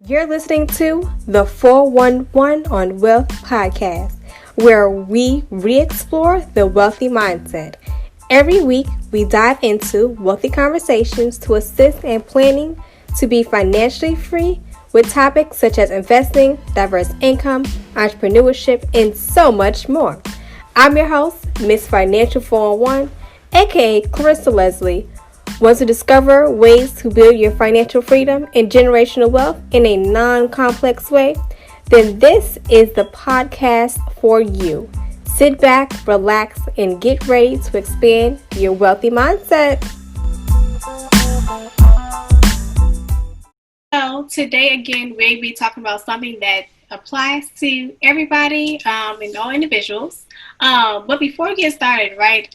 You're listening to the 411 on Wealth podcast, where we re-explore the wealthy mindset. Every week, we dive into wealthy conversations to assist in planning to be financially free with topics such as investing, diverse income, entrepreneurship, and so much more. I'm your host, Miss Financial 411, aka Clarissa Leslie. Want to discover ways to build your financial freedom and generational wealth in a non-complex way? Then this is the podcast for you. Sit back, relax, and get ready to expand your wealthy mindset. So today again, we'll be talking about something that applies to everybody and all individuals. But before we get started, right?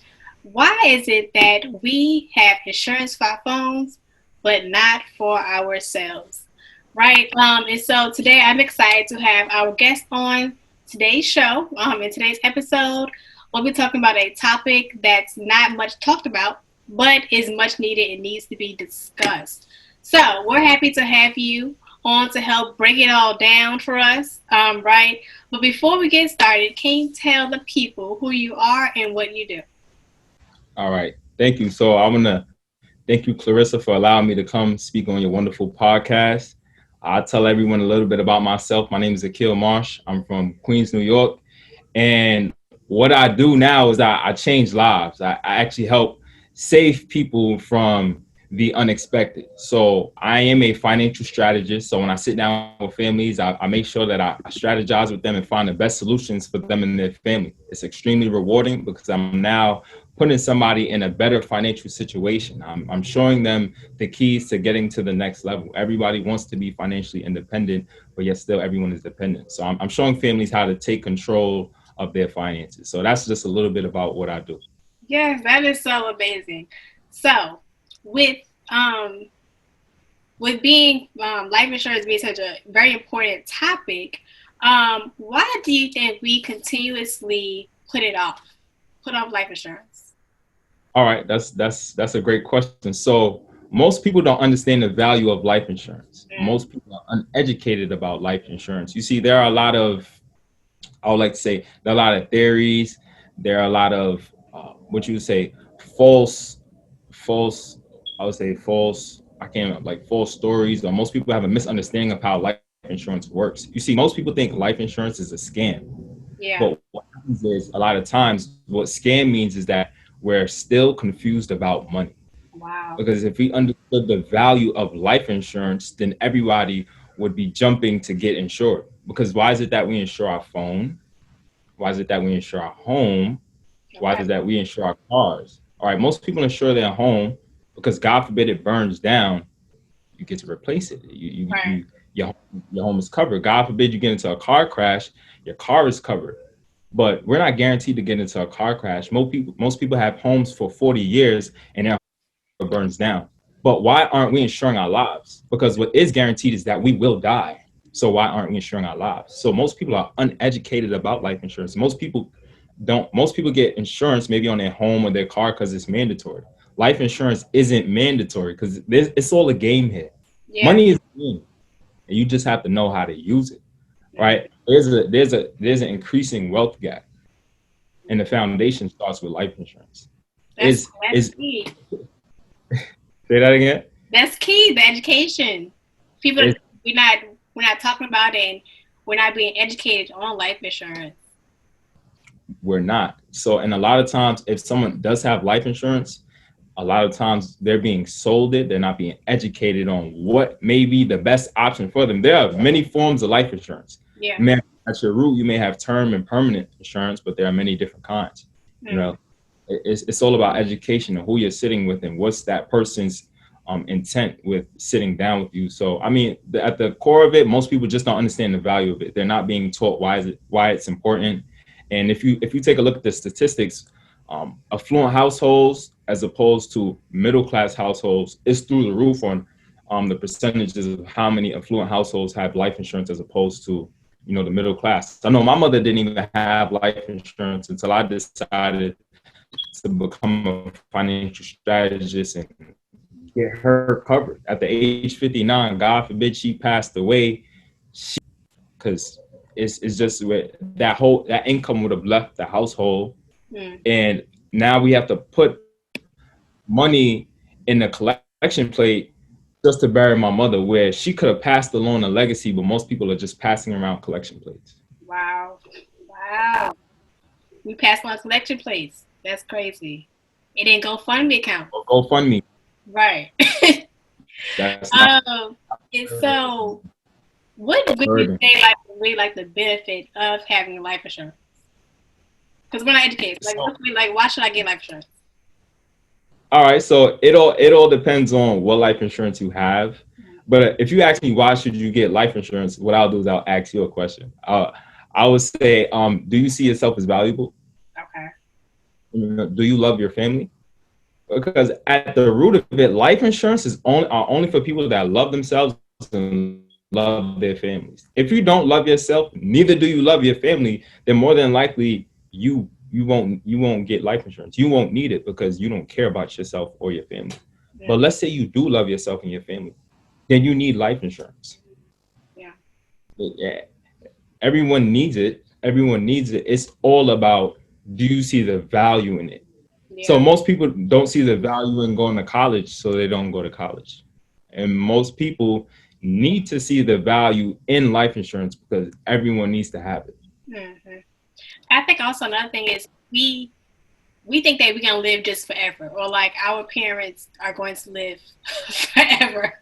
Why is it that we have insurance for our phones, but not for ourselves, right? And so today I'm excited to have our guest on today's show. In today's episode, we'll be talking about a topic that's not much talked about, but is much needed and needs to be discussed. So we're happy to have you on to help break it all down for us, right? But before we get started, can you tell the people who you are and what you do? All right. Thank you. So I want to thank you, Clarissa, for allowing me to come speak on your wonderful podcast. I'll tell everyone a little bit about myself. My name is Akeel Marsh. I'm from Queens, New York. And what I do now is I change lives. I actually help save people from the unexpected. So I am a financial strategist. So when I sit down with families, I make sure that I strategize with them and find the best solutions for them and their family. It's extremely rewarding because I'm now putting somebody in a better financial situation. I'm showing them the keys to getting to the next level. Everybody wants to be financially independent, but yet still everyone is dependent. So I'm showing families how to take control of their finances. So that's just a little bit about what I do. Yes, that is so amazing. So, with um, with being life insurance being such a very important topic, why do you think we continuously put off life insurance? All right, that's a great question. So most people don't understand the value of life insurance. Most people are uneducated about life insurance. You see, there are a lot of, I would like to say, there are a lot of theories. There are a lot of what you would say false, false. I would say false. I can't like false stories. Or most people have a misunderstanding of how life insurance works. You see, most people think life insurance is a scam. Yeah. But what happens is a lot of times what scam means is that we're still confused about money. Wow. Because if we understood the value of life insurance, then everybody would be jumping to get insured. Because why is it that we insure our phone? Why is it that we insure our home? Why is it that we insure our cars? All right, most people insure their home because God forbid it burns down, you get to replace it. Right. Your home is covered. God forbid you get into a car crash, your car is covered. But we're not guaranteed to get into a car crash. Most people have homes for 40 years and their home burns down. But why aren't we insuring our lives? Because what is guaranteed is that we will die. So why aren't we insuring our lives? So most people are uneducated about life insurance. Most people get insurance maybe on their home or their car because it's mandatory. Life insurance isn't mandatory because it's all a game here. Yeah. Money is a game, and you just have to know how to use it. Right? There's an increasing wealth gap, and the foundation starts with life insurance. That's key. Say that again? That's key. The education. People, we're not talking about it, and we're not being educated on life insurance. We're not. So, and a lot of times, if someone does have life insurance, a lot of times they're being sold it. They're not being educated on what may be the best option for them. There are many forms of life insurance. Yeah. At your root, you may have term and permanent insurance, but there are many different kinds. You know, it's all about education and who you're sitting with and what's that person's intent with sitting down with you. So, I mean, at the core of it, most people just don't understand the value of it. They're not being taught why it's important. And if you take a look at the statistics, affluent households as opposed to middle class households is through the roof on the percentages of how many affluent households have life insurance as opposed to the middle class. I know my mother didn't even have life insurance until I decided to become a financial strategist in get her covered at the age 59. God forbid she passed away, because it's just that income would have left the household, and now we have to put money in the collection plate just to bury my mother, where she could have passed along a legacy, but most people are just passing around collection plates. Wow. Wow. We passed on collection plates. That's crazy. It didn't go fund me account. GoFundMe. Right. That's not And so what would you burden. say like really like the benefit of having life insurance? Because we're not educated. Like, So, why should I get life insurance? all right, so it all depends on what life insurance you have. But if you ask me why should you get life insurance, what I'll do is I'll ask you a question. I would say, do you see yourself as valuable? Okay. Do you love your family? Because at the root of it, life insurance are only for people that love themselves and love their families. If you don't love yourself, neither do you love your family, then more than likely you won't get life insurance. You won't need it because you don't care about yourself or your family. Yeah. But let's say you do love yourself and your family, then you need life insurance. Yeah. Yeah, everyone needs it. Everyone needs it. It's all about, do you see the value in it? So Yeah. most people don't see the value in going to college, so they don't go to college. And most people need to see the value in life insurance because everyone needs to have it. Hmm. I think also another thing is we think that we're gonna live just forever, or like our parents are going to live forever.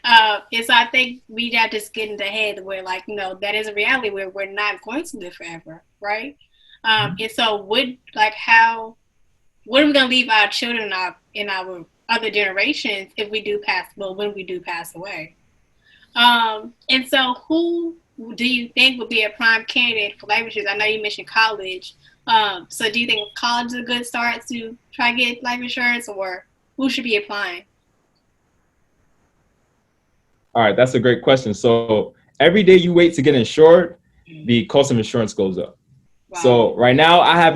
And so I think we got to just get in the head where, like, that is a reality where we're not going to live forever, right? And so, what are we going to leave our children in our other generations if we do pass? Well, when we do pass away, and so who do you think would be a prime candidate for life insurance? I know you mentioned college. So do you think college is a good start to try to get life insurance, or who should be applying? All right, that's a great question. So every day you wait to get insured, the cost of insurance goes up. Wow. So right now I have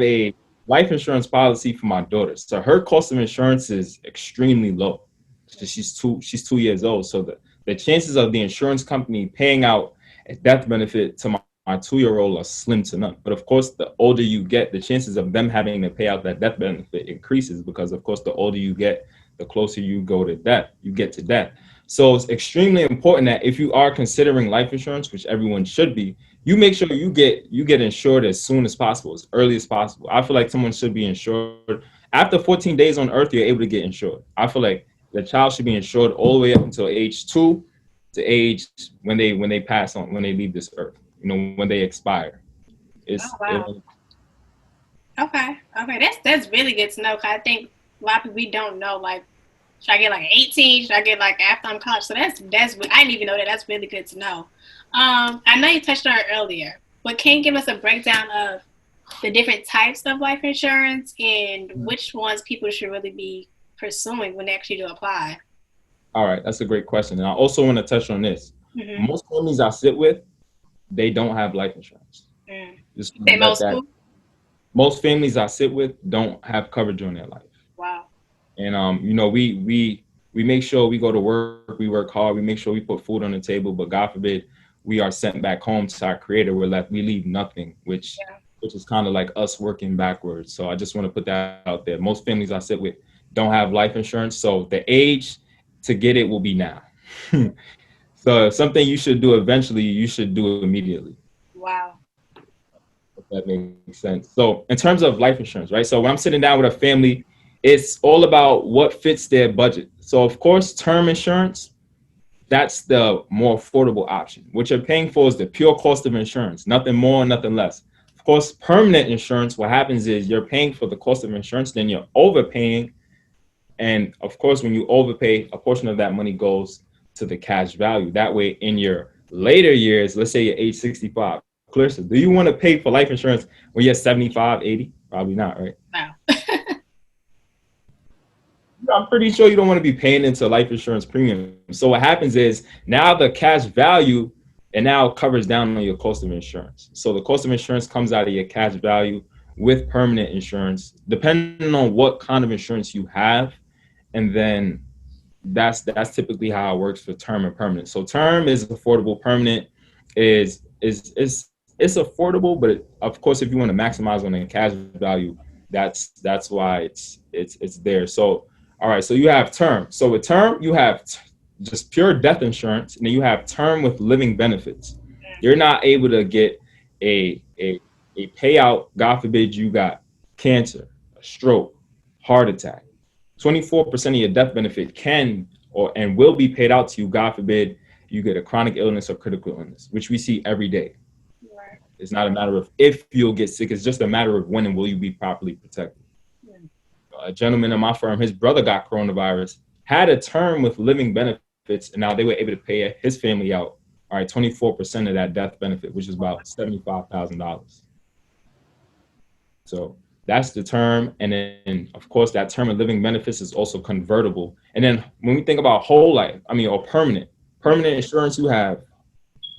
a life insurance policy for my daughter. So her cost of insurance is extremely low. So she's 2 years old. So the chances of the insurance company paying out a death benefit to my 2-year-old are slim to none. But of course, the older you get, the chances of them having to pay out that death benefit increases because of course the older you get, the closer you get to death. So it's extremely important that if you are considering life insurance, which everyone should be, you make sure you get insured as soon as possible, as early as possible. I feel like someone should be insured after 14 days on earth. You're able to get insured. I feel like the child should be insured all the way up until age 2 to age when they pass on, when they leave this earth, when they expire. Oh it's wow. it, Okay. Okay. That's really good to know. 'Cause I think a lot of people we don't know. Like, should I get like 18? Should I get like after I'm college? So that's I didn't even know that. That's really good to know. I know you touched on it earlier, but can you give us a breakdown of the different types of life insurance and which ones people should really be pursuing when they actually do apply? all right, that's a great question, and I also want to touch on this. Mm-hmm. Most families I sit with, they don't have life insurance. Mm. Just Say let most that school? Most families I sit with don't have coverage on their life. Wow. And we make sure we go to work, we work hard, we make sure we put food on the table, but God forbid we are sent back home to our creator, we leave nothing, which Yeah. which is kind of like us working backwards. So I just want to put that out there. Most families I sit with don't have life insurance, so the age to get it will be now. So something you should do eventually, you should do it immediately. Wow. If that makes sense. So in terms of life insurance, right? So when I'm sitting down with a family, it's all about what fits their budget. So of course, term insurance, that's the more affordable option. What you're paying for is the pure cost of insurance, nothing more, nothing less. Of course, permanent insurance, what happens is you're paying for the cost of insurance, then you're overpaying. And of course, when you overpay, a portion of that money goes to the cash value. That way, in your later years, let's say you're age 65, Clarissa, do you want to pay for life insurance when you're 75, 80? Probably not, right? Wow. I'm pretty sure you don't want to be paying into life insurance premium. So what happens is now the cash value and now covers down on your cost of insurance. So the cost of insurance comes out of your cash value with permanent insurance, depending on what kind of insurance you have. and then that's typically how it works for term and permanent. So term is affordable, permanent is affordable, but of course, if you want to maximize on the cash value, that's why it's there. So all right, so you have term. So with term, you have just pure death insurance, and then you have term with living benefits. You're not able to get a a a payout. God forbid you got cancer, a stroke, heart attack. 24% of your death benefit can or and will be paid out to you. God forbid you get a chronic illness or critical illness, which we see every day. Right. It's not a matter of if you'll get sick. It's just a matter of when and will you be properly protected. Yeah. A gentleman in my firm, his brother got coronavirus, had a term with living benefits, and now they were able to pay his family out, all right, 24% of that death benefit, which is about $75,000. So that's the term. And then, of course, that term of living benefits is also convertible. And then when we think about whole life, or permanent insurance, you have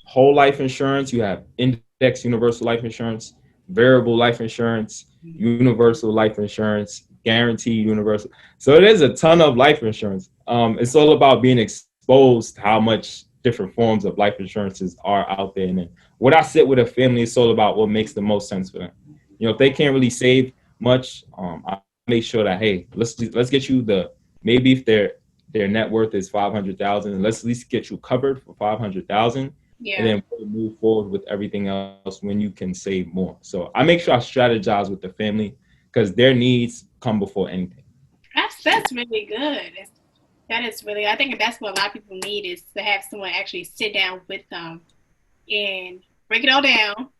whole life insurance, you have index universal life insurance, variable life insurance, universal life insurance, guaranteed universal. So there's a ton of life insurance. It's all about being exposed to how much different forms of life insurances are out there. And then what I sit with a family is all about what makes the most sense for them. If they can't really save much, I make sure that, hey, let's get you maybe if their net worth is 500,000, let's at least get you covered for 500,000. Yeah. And then we'll move forward with everything else when you can save more. So I make sure I strategize with the family because their needs come before anything. That's really good. That is really. I think that's what a lot of people need is to have someone actually sit down with them and break it all down,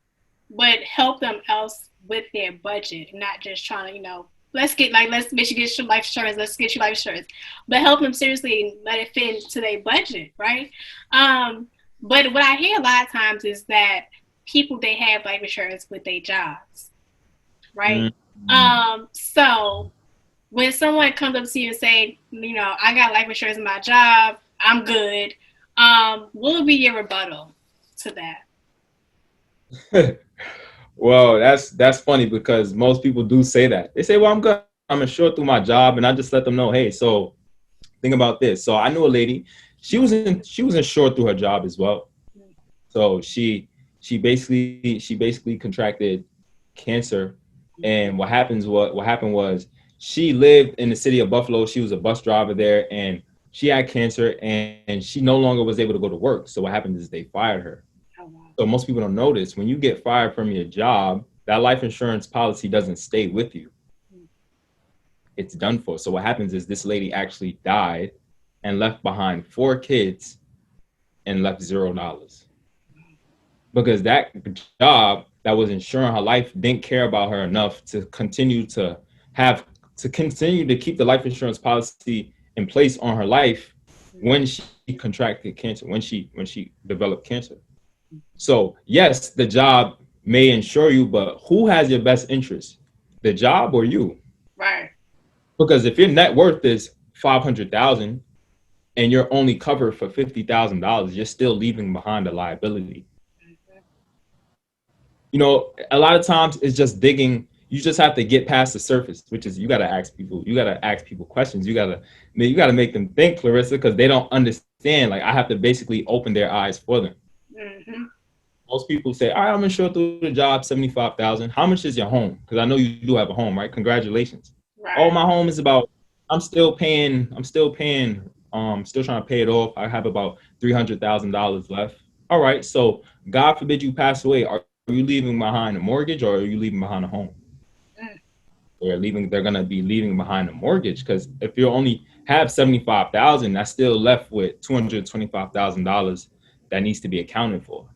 but help them else with their budget, not just trying to let's make you get your life insurance, let's get you life insurance, but help them seriously let it fit into their budget, right? But what I hear a lot of times is that people, they have life insurance with their jobs, right? Mm-hmm. So when someone comes up to you and say, I got life insurance in my job, I'm good, what would be your rebuttal to that? Well, that's funny because most people do say that. They say, well, I'm good. I'm insured through my job. And I just let them know, hey, so think about this. So I knew a lady, she was insured through her job as well. So she basically contracted cancer. And what happened was she lived in the city of Buffalo. She was a bus driver there and she had cancer and she no longer was able to go to work. So what happened is they fired her. So most people don't notice when you get fired from your job, that life insurance policy doesn't stay with you. It's done for. So what happens is this lady actually died and left behind 4 kids and left $0 because that job that was insuring her life didn't care about her enough to continue to keep the life insurance policy in place on her life when she contracted cancer, when she developed cancer. So yes, the job may insure you, but who has your best interest, the job or you? Right. Because if your net worth is 500,000 and you're only covered for $50,000, you're still leaving behind a liability. A lot of times it's just digging. You just have to get past the surface, which is you got to ask people questions. You got to make them think, Clarissa, because they don't understand. Like I have to basically open their eyes for them. Mm-hmm. Most people say, all right, I'm insured through the job, 75,000. How much is your home? Because I know you do have a home, right? Congratulations. Right. Oh, my home is I'm still trying to pay it off. I have about $300,000 left. All right. So God forbid you pass away. Are you leaving behind a mortgage or are you leaving behind a home? They're going to be leaving behind a mortgage because if you only have 75,000, that's still left with $225,000 that needs to be accounted for.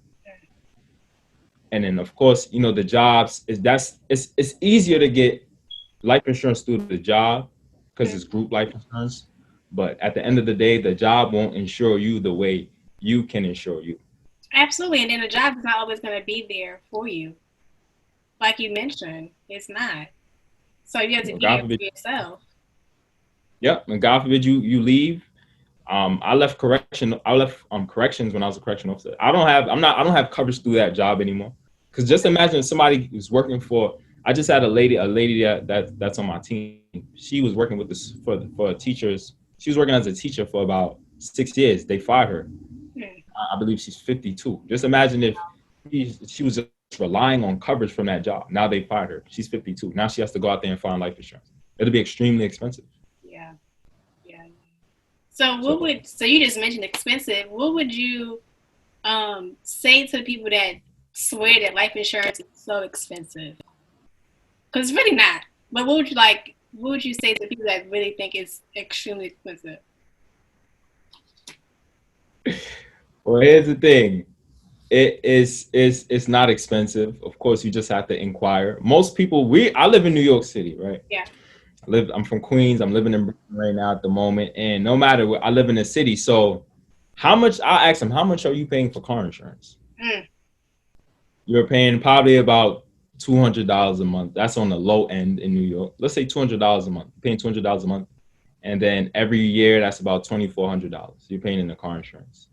And then of course, the jobs it's easier to get life insurance through the job because it's group life insurance. But at the end of the day, the job won't insure you the way you can insure you. Absolutely. And then the job is not always going to be there for you. Like you mentioned, it's not. So you have to be there for yourself. Yep. And God forbid you leave. I left corrections when I was a correction officer. I don't have coverage through that job anymore. Because just imagine somebody who's working for I just had a lady that's on my team. She was working with this for teachers. She was working as a teacher for about 6 years. They fired her. Hmm. I believe she's 52. Just imagine if she was just relying on coverage from that job. Now they fired her. She's 52. Now she has to go out there and find life insurance. It'll be extremely expensive. Yeah. Yeah. So what So would so you just mentioned expensive. What would you say to the people that swear that life insurance is so expensive? Because it's really not. But what would you like? What would you say to people that really think it's extremely expensive? well, here's the thing. It's not expensive. Of course, you just have to inquire. Most people, we I live in New York City, right? Yeah. I'm from Queens. I'm living in Brooklyn right now at the moment, and no matter what, I live in the city. So, how much? I ask them, how much are you paying for car insurance? Mm. You're paying probably about $200 a month. That's on the low end in New York. Let's say $200 a month. You're paying $200 a month, and then every year that's about $2,400. You're paying in the car insurance.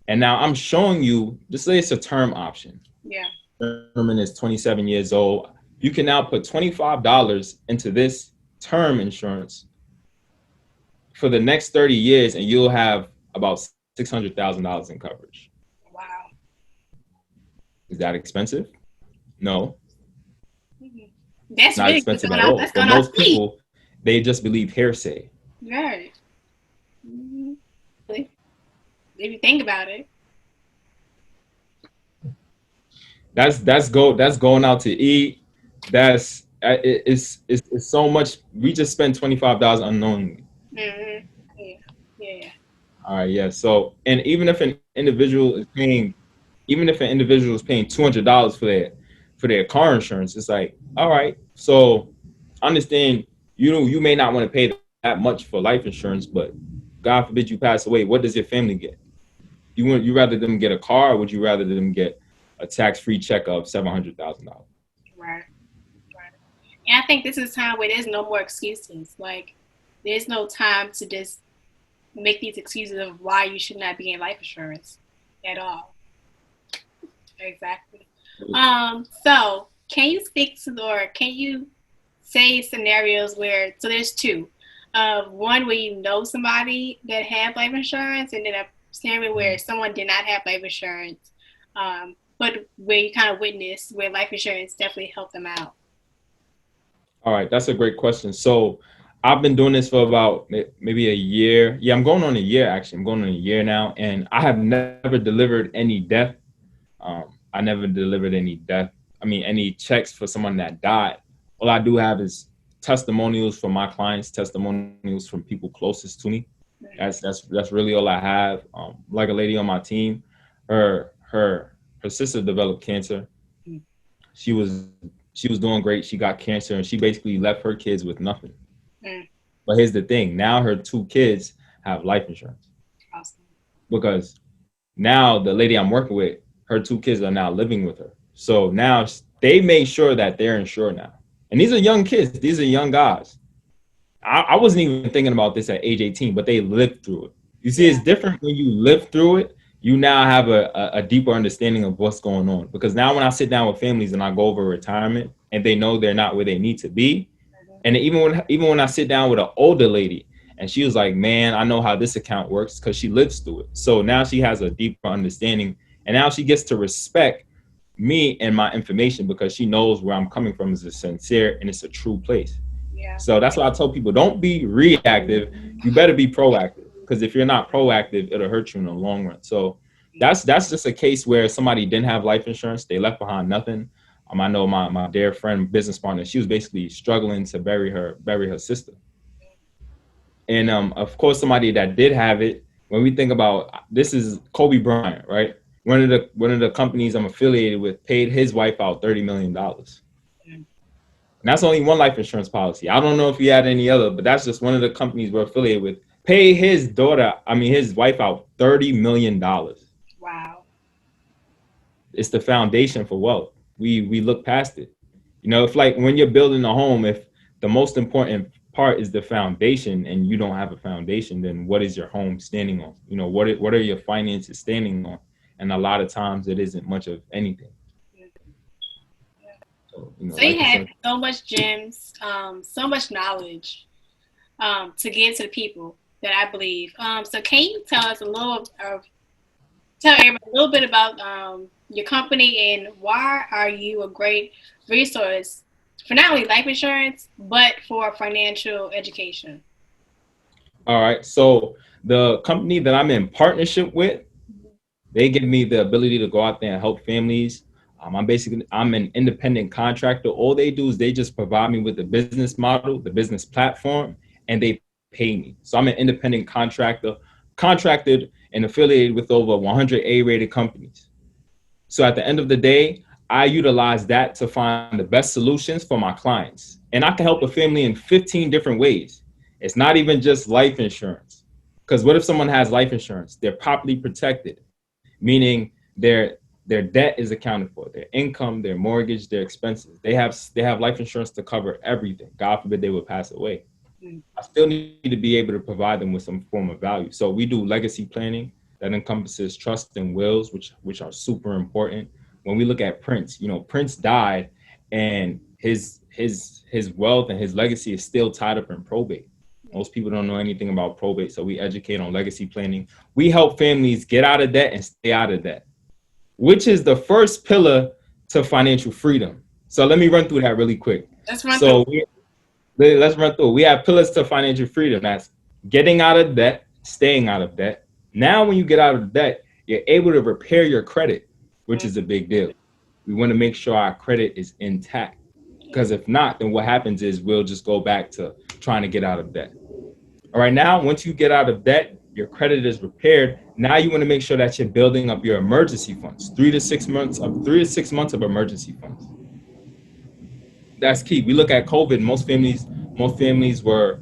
And now I'm showing you. Just say it's a term option. Yeah. The gentleman is 27 years old. You can now put $25 into this term insurance for the next 30 years, and you'll have about $600,000 in coverage. Wow. Is that expensive? No, Mhm. it's That's not really good expensive going at out. all. That's But going out most sweet. people, they just believe hearsay. Right. Mm-hmm. If you think about it. That's going out to eat. That's it's so much. We just spend $25 unknowingly. Mm-hmm. Yeah. Yeah. Yeah. All right, yeah. So, and even if an individual is paying $200 for their car insurance, it's like, all right. So, understand you may not want to pay that much for life insurance, but God forbid you pass away. What does your family get? You rather them get a car, or would you rather them get a tax free check of $700,000? Right. Right. And I think this is a time where there's no more excuses. Like, there's no time to just make these excuses of why you should not be in life insurance at all. Exactly. So can you speak to or can you say scenarios where so there's two. One where you know somebody that had life insurance and then a scenario where someone did not have life insurance. But where you kind of witnessed where life insurance definitely helped them out. All right, that's a great question. So I've been doing this for about maybe a year. Yeah, I'm going on a year actually. I'm going on a year now, and I have never delivered any death. I never delivered any death. I mean, any checks for someone that died. All I do have is testimonials from my clients, testimonials from people closest to me. That's really all I have. Like a lady on my team, her sister developed cancer. She was she was doing great. She got cancer, and she basically left her kids with nothing. Mm, But here's the thing: now her two kids have life insurance awesome. because now the lady I'm working with, her two kids are now living with her. So now they made sure that they're insured now. And these are young kids. These are young guys. I wasn't even thinking about this at age 18, but they lived through it. You see, it's Yeah. different when you live through it. You now have a deeper understanding of what's going on. Because now when I sit down with families and I go over retirement and they know they're not where they need to be, and even when I sit down with an older lady and she was like, man, I know how this account works because she lives through it. So now she has a deeper understanding, and now she gets to respect me and my information because she knows where I'm coming from is a sincere and it's a true place. Yeah. So that's why I tell people, don't be reactive. You better be proactive, because if you're not proactive, it'll hurt you in the long run. So that's just a case where somebody didn't have life insurance. They left behind nothing. I know my dear friend, business partner, she was basically struggling to bury her sister. And of course, somebody that did have it, when we think about, this is Kobe Bryant, right? One of the companies I'm affiliated with paid his wife out $30 million. Mm, And that's only one life insurance policy. I don't know if he had any other, but that's just one of the companies we're affiliated with. Pay his wife out $30 million. wow. It's the foundation for wealth. We look past it. If like when you're building a home, if the most important part is the foundation and you don't have a foundation, then what is your home standing on? What are your finances standing on? And a lot of times it isn't much of anything. Yeah. So, So life you have insurance. so much gems, so much knowledge to give to the people that I believe. So can you tell us tell everybody a little bit about your company and why are you a great resource for not only life insurance but for financial education? All right. So the company that I'm in partnership with, they give me the ability to go out there and help families. I'm an independent contractor. All they do is they just provide me with the business model, the business platform, and they pay me. So I'm an independent contractor, contracted and affiliated with over 100 A-rated companies. So at the end of the day, I utilize that to find the best solutions for my clients. And I can help a family in 15 different ways. It's not even just life insurance. Because what if someone has life insurance? They're properly protected, meaning their debt is accounted for, their income, their mortgage, their expenses. They have life insurance to cover everything. God forbid they would pass away. I still need to be able to provide them with some form of value. So we do legacy planning that encompasses trust and wills, which are super important. When we look at Prince, Prince died, and his wealth and his legacy is still tied up in probate. Most people don't know anything about probate, so we educate on legacy planning. We help families get out of debt and stay out of debt, which is the first pillar to financial freedom. So let me run through that really quick. Let's run through. So let's run through. We have pillars to financial freedom. That's getting out of debt, staying out of debt. Now, when you get out of debt, you're able to repair your credit, which is a big deal. We want to make sure our credit is intact, because if not, then what happens is we'll just go back to trying to get out of debt. All right, now, once you get out of debt, your credit is repaired. Now you want to make sure that you're building up your emergency funds, 3 to 6 months of emergency funds. That's key. We look at COVID. Most families were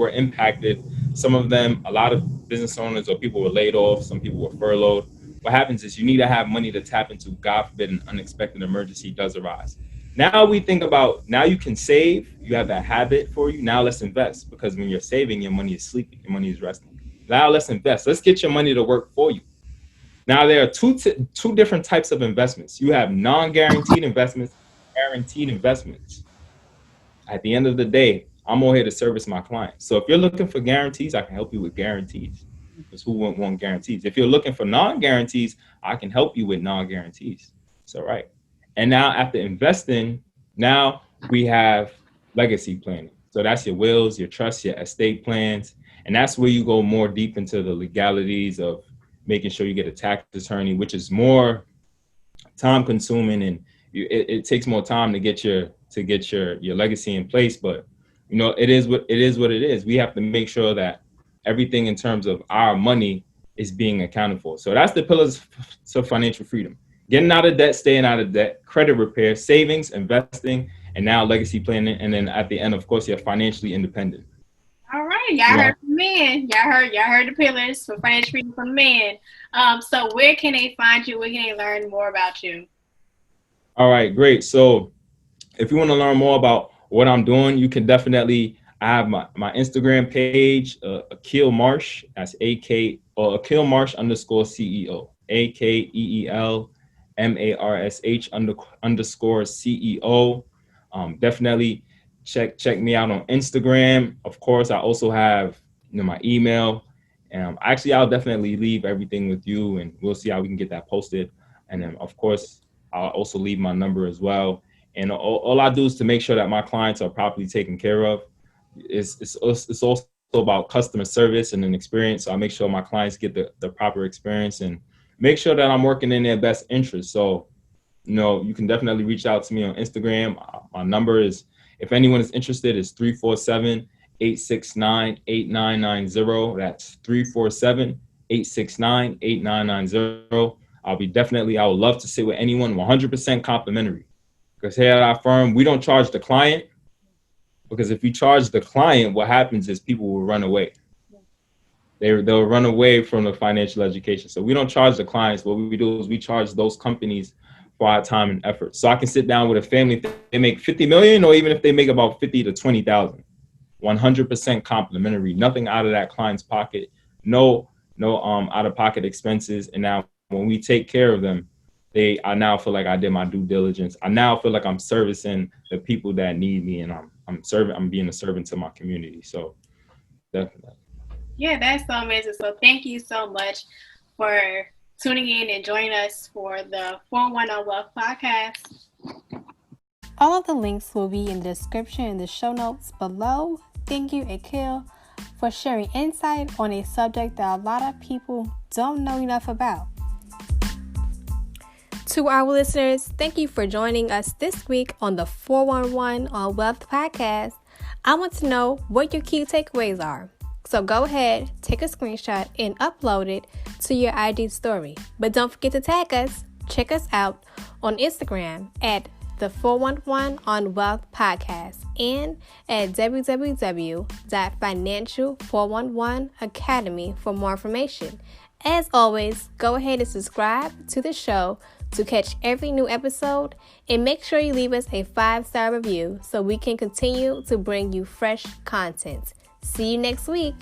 impacted. Some of them, a lot of business owners or people were laid off. Some people were furloughed. What happens is you need to have money to tap into. God forbid an unexpected emergency does arise. Now we think about, now you can save. You have that habit for you. Now let's invest, because when you're saving, your money is sleeping. Your money is resting. Now let's invest. Let's get your money to work for you. Now there are two different types of investments. You have non-guaranteed investments, guaranteed investments. At the end of the day, I'm all here to service my clients. So if you're looking for guarantees, I can help you with guarantees. Because who wouldn't want guarantees? If you're looking for non-guarantees, I can help you with non-guarantees. So right. And now after investing, now we have legacy planning. So that's your wills, your trusts, your estate plans. And that's where you go more deep into the legalities of making sure you get a tax attorney, which is more time consuming, and it takes more time to get your legacy in place. But it is what it is. We have to make sure that everything in terms of our money is being accounted for. So that's the pillars to financial freedom: getting out of debt, staying out of debt, credit repair, savings, investing, and now legacy planning. And then at the end, of course, you're financially independent. All right, y'all Yeah. heard from men. Y'all heard the pillars for financial freedom from men. So where can they find you? Where can they learn more about you? All right, great. So if you want to learn more about what I'm doing, you can definitely, I have my Instagram page, Akeel Marsh. That's Akeel Marsh underscore CEO, AKEEL underscore CEO. Definitely check me out on Instagram. Of course, I also have my email. Actually, I'll definitely leave everything with you, and we'll see how we can get that posted. And then, of course, I'll also leave my number as well. And all I do is to make sure that my clients are properly taken care of. It's also about customer service and an experience. So I make sure my clients get the proper experience, and make sure that I'm working in their best interest. So, you can definitely reach out to me on Instagram. My number is, if anyone is interested, is 347-869-8990. That's 347-869-8990. I would love to sit with anyone, 100% complimentary. Because here at our firm, we don't charge the client, because if you charge the client, what happens is people will run away. They'll run away from the financial education. So we don't charge the clients. What we do is we charge those companies for our time and effort. So I can sit down with a family, if they make 50 million, or even if they make about 50 to 20,000, 100% complimentary, nothing out of that client's pocket, no out of pocket expenses. And now when we take care of them, I now feel like I did my due diligence. I now feel like I'm servicing the people that need me, and I'm being a servant to my community. So definitely. Yeah, that's so amazing. So thank you so much for tuning in and joining us for the 411 on Wealth podcast. All of the links will be in the description and the show notes below. Thank you, Akeel, for sharing insight on a subject that a lot of people don't know enough about. To our listeners, thank you for joining us this week on the 411 on Wealth podcast. I want to know what your key takeaways are. So go ahead, take a screenshot and upload it to your IG story. But don't forget to tag us. Check us out on Instagram at the 411 on Wealth podcast and at www.financial411academy for more information. As always, go ahead and subscribe to the show to catch every new episode, and make sure you leave us a 5-star review so we can continue to bring you fresh content. See you next week.